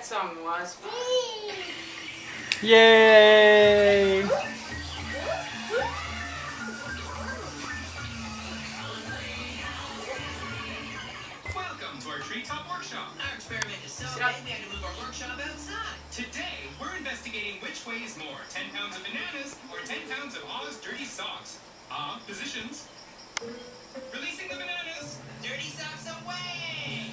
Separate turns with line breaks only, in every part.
song was.
Yay!
Welcome to our treetop workshop. Our experiment is so big we had to move our workshop outside. Today, we're investigating which weighs more, 10 pounds of bananas or 10 pounds of Oz dirty socks. Positions. Releasing the bananas. Dirty socks away!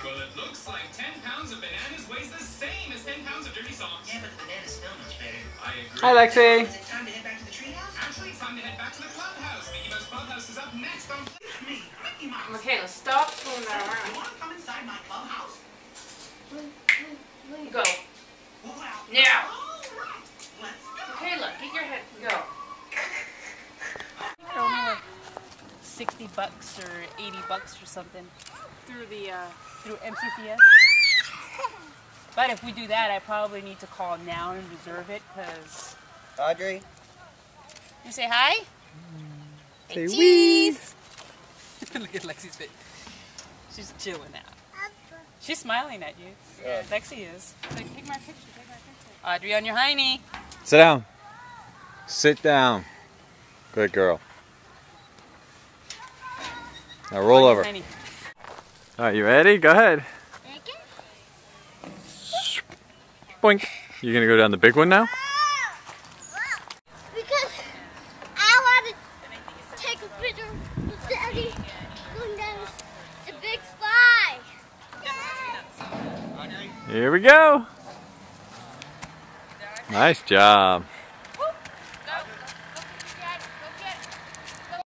Well, it looks like 10 pounds of bananas weighs the same as 10 pounds of dirty socks. Yeah, but the bananas smell much better. I agree.
Hi, Lexi.
Is it time to head back to the treehouse? Actually, it's time to head back to the clubhouse. Mickey Mouse Clubhouse is up next on me, Mickey Mouse.
Mikayla, stop fooling that
You
around.
want to come inside my clubhouse?
Go.
Well,
Now.
all right. Let's go.
Mikayla, get your head. Go.
Only like $60 or $80 or something through the through MCCS. But if we do that, I probably need to call now and reserve it because.
Audrey.
You say hi.
Say
cheese. Look at Lexi's face. She's chilling out. She's smiling at you. Yeah, Lexi is. Like, take my picture. Take my picture. Audrey on your hiney.
Sit down. Sit down. Good girl. Now roll over.
Hiney.
Alright, you ready? Go ahead. Boink. You gonna go down the big one now?
Because I want to take a picture with Daddy going down the big slide.
Here we go. Nice job.